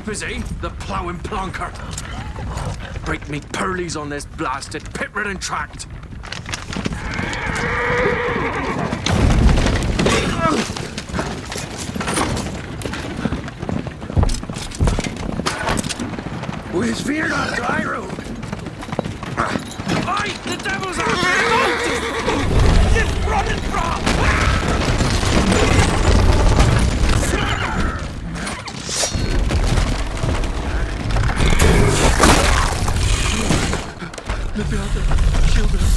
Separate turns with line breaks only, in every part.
type, is he? The ploughing plonker. Break me pearlies on this blasted pit-ridden tract. Where's fear on dry road? Aye, the devil's out there! Just running from! Look out there, shield us.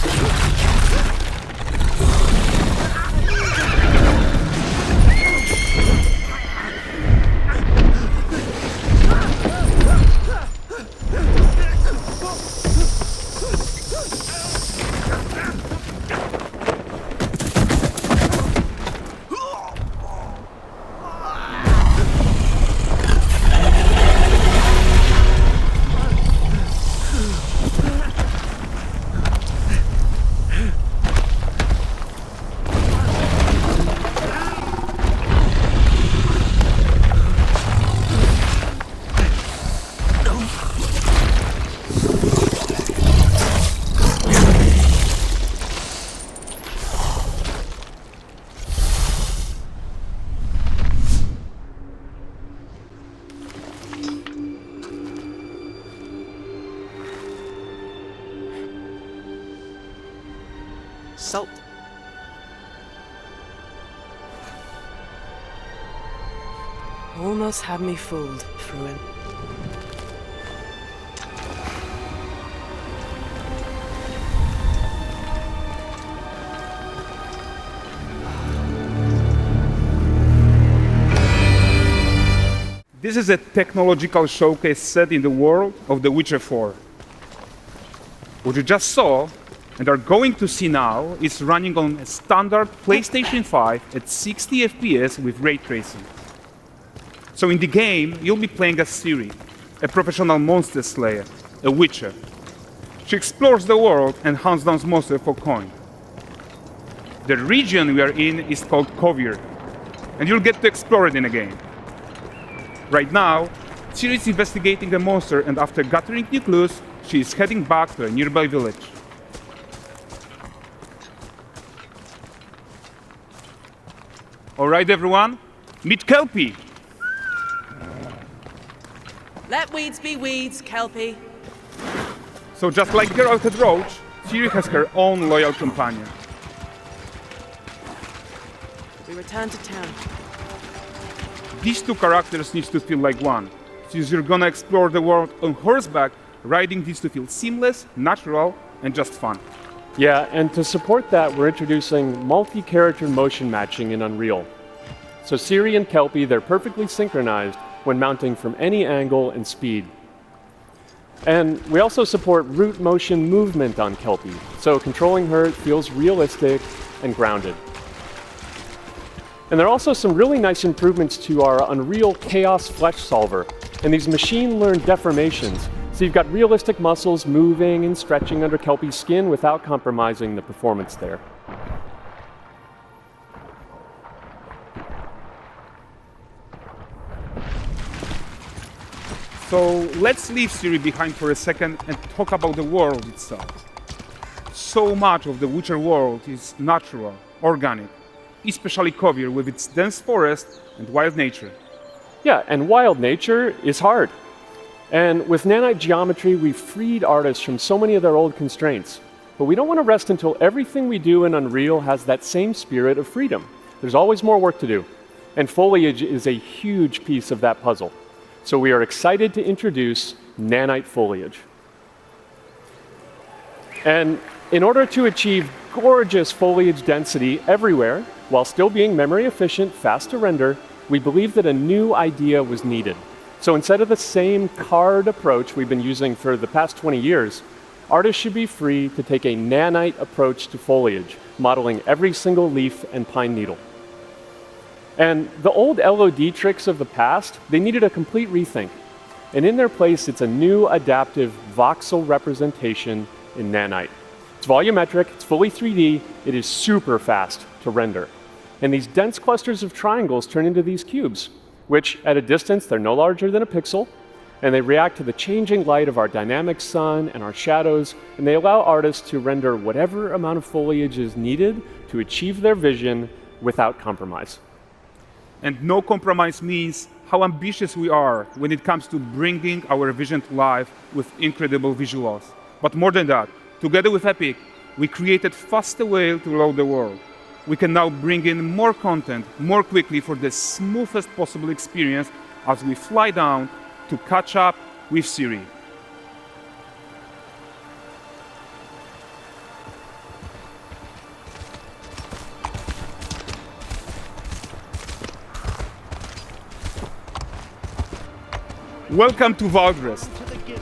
Salt. Almost had me fooled, Fruin.
This is a technological showcase set in the world of The Witcher 4. What you just saw and are going to see now is running on a standard PlayStation 5 at 60 FPS with ray tracing. So in the game, you'll be playing as Ciri, a professional monster slayer, a witcher. She explores the world and hunts down monsters for coin. The region we are in is called Kovir, and you'll get to explore it in the game. Right now, Ciri is investigating a monster, and after gathering new clues, she is heading back to a nearby village. All right, everyone, meet Kelpie.
Let weeds be weeds, Kelpie.
So just like Geralt had Roach, Ciri has her own loyal companion.
We return to town.
These two characters need to feel like one. Since you're gonna explore the world on horseback, riding needs to feel seamless, natural, and just fun.
Yeah, and to support that, we're introducing multi-character motion matching in Unreal. So Ciri and Kelpie, they're perfectly synchronized when mounting from any angle and speed. And we also support root motion movement on Kelpie, so controlling her feels realistic and grounded. And there are also some really nice improvements to our Unreal Chaos Flesh Solver and these machine-learned deformations. So you've got realistic muscles moving and stretching under Kelpie's skin without compromising the performance there.
So let's leave Ciri behind for a second and talk about the world itself. So much of the Witcher world is natural, organic, especially Kovir with its dense forest and wild nature.
Yeah, and wild nature is hard. And with nanite geometry, we've freed artists from so many of their old constraints. But we don't want to rest until everything we do in Unreal has that same spirit of freedom. There's always more work to do. And foliage is a huge piece of that puzzle. So we are excited to introduce nanite foliage. And in order to achieve gorgeous foliage density everywhere, while still being memory efficient, fast to render, we believe that a new idea was needed. So instead of the same card approach we've been using for the past 20 years, artists should be free to take a nanite approach to foliage, modeling every single leaf and pine needle. And the old LOD tricks of the past, they needed a complete rethink. And in their place, it's a new adaptive voxel representation in nanite. It's volumetric, it's fully 3D, it is super fast to render. And these dense clusters of triangles turn into these cubes, which at a distance, they're no larger than a pixel, And they react to the changing light of our dynamic sun and our shadows, and they allow artists to render whatever amount of foliage is needed to achieve their vision without compromise.
And no compromise means how ambitious we are when it comes to bringing our vision to life with incredible visuals. But more than that, together with Epic, we created faster way to load the world. We can now bring in more content more quickly for the smoothest possible experience as we fly down to catch up with Siri. Welcome to Vrest.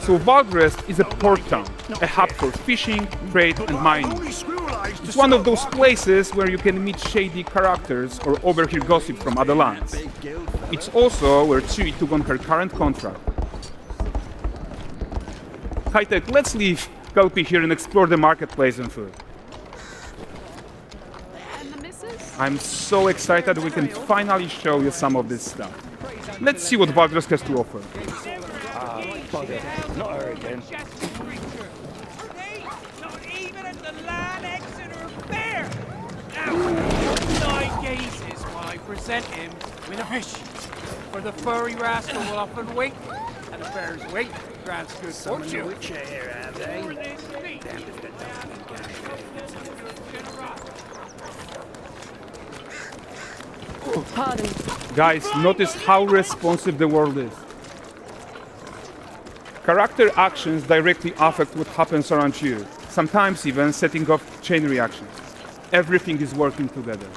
So Vrest is a port town, a hub for fishing, trade and mining. It's one of those places where you can meet shady characters or overhear gossip from other lands. It's also where Ciri took on her current contract. High-tech, let's leave Kelpie here and explore the marketplace and food. I'm so excited we can finally show you some of this stuff. Let's see what Vrest has to offer.
Not her again.
Not even at the land Exeter Fair! Now, 9 gazes while I present him with a fish. For the furry rascal will often wait, and the fair's weight grants good fortune.
Pardon.
Guys, notice how responsive the world is. Character actions directly affect what happens around you, sometimes even setting off chain reactions. Everything is working together.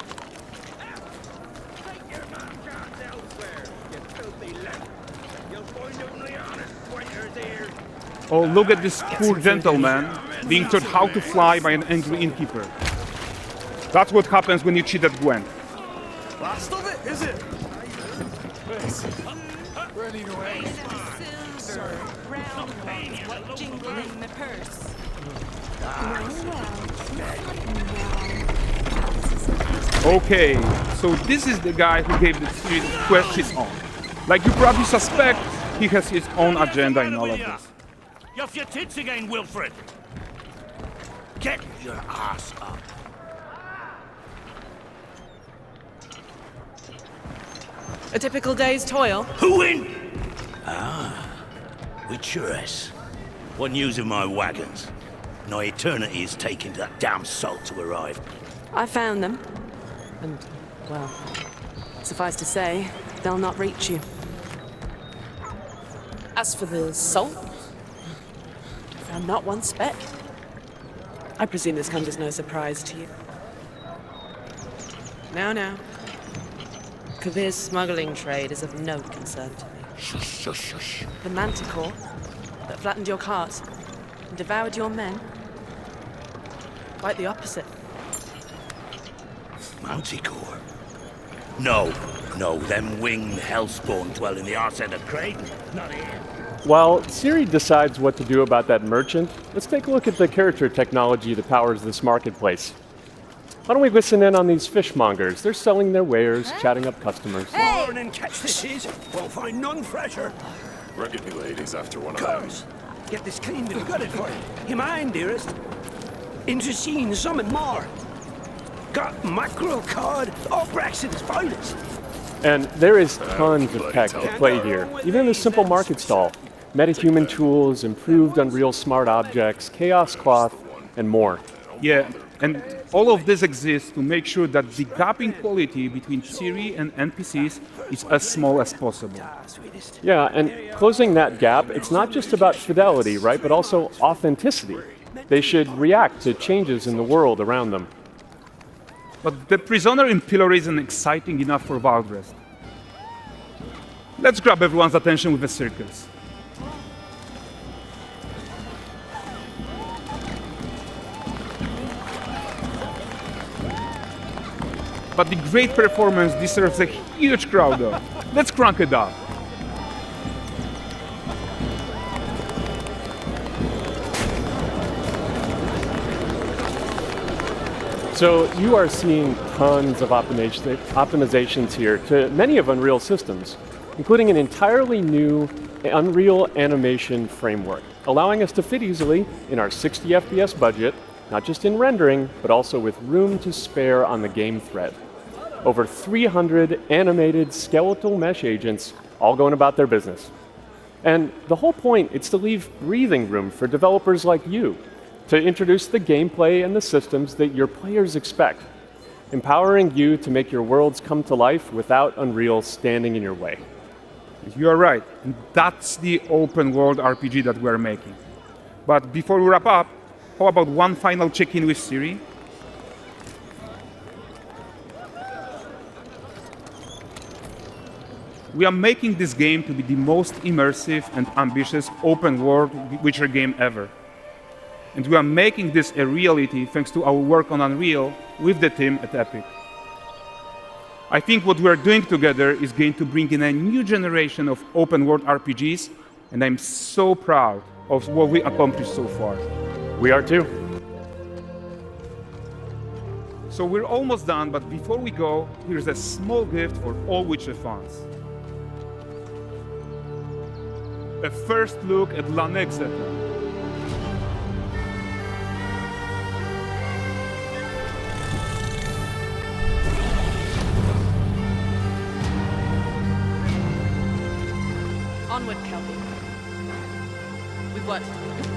Oh, look at this poor gentleman being taught how to fly by an angry innkeeper. That's what happens when you cheat at Gwent.
Last of it, is it?
Ready to wait.
Jingling the purse.
Okay, so this is the guy who gave the Spirit quest his own. Like you probably suspect, he has his own agenda in all of this.
You off your tits again, Wilfred. Get your ass up.
A typical day's toil.
Who in? With Chures. What news of my wagons? No eternity is taking that damn salt to arrive.
I found them. And, well, suffice to say, they'll not reach you. As for the salt, I found not one speck. I presume this comes as no surprise to you. Now. Kavir's smuggling trade is of no concern to me.
Shush, shush, shush.
The manticore that flattened your cart and devoured your men? Quite the opposite.
Manticore? No, them winged hellspawn dwell in the arse end of Creighton. Not here.
While Ciri decides what to do about that merchant, let's take a look at the character technology that powers this marketplace. Why don't we listen in on these fishmongers? They're selling their wares, chatting up customers.
Morning catch this is. Won't find none fresher.
Reckon you ladies after one of them.
Course. Get this cleaned and gutted for you. You mind, dearest? Into seeing something more. Got mackerel, cod, all Brexit's finest.
And there is tons of tech to play here, even in this simple market stall. Metahuman tools, improved Unreal smart objects, chaos cloth, and more.
Yeah, and all of this exists to make sure that the gap in quality between Ciri and NPCs is as small as possible.
Yeah, and closing that gap, it's not just about fidelity, right, but also authenticity. They should react to changes in the world around them.
But the prisoner in pillory isn't exciting enough for Vrest. Let's grab everyone's attention with a circus. But the great performance deserves a huge crowd though. Let's crank it up.
So you are seeing tons of optimizations here to many of Unreal systems, including an entirely new Unreal animation framework, allowing us to fit easily in our 60 FPS budget, not just in rendering, but also with room to spare on the game thread. Over 300 animated skeletal mesh agents all going about their business. And the whole point is to leave breathing room for developers like you to introduce the gameplay and the systems that your players expect, empowering you to make your worlds come to life without Unreal standing in your way.
You are right, and that's the open world RPG that we're making. But before we wrap up, how about one final check-in with Siri? We are making this game to be the most immersive and ambitious open world Witcher game ever. And we are making this a reality thanks to our work on Unreal with the team at Epic. I think what we are doing together is going to bring in a new generation of open world RPGs, and I'm so proud of what we accomplished so far.
We are too.
So we're almost done, but before we go, here's a small gift for all Witcher fans. A first look at Lanexeter.
Onward, Kelby. We've worked.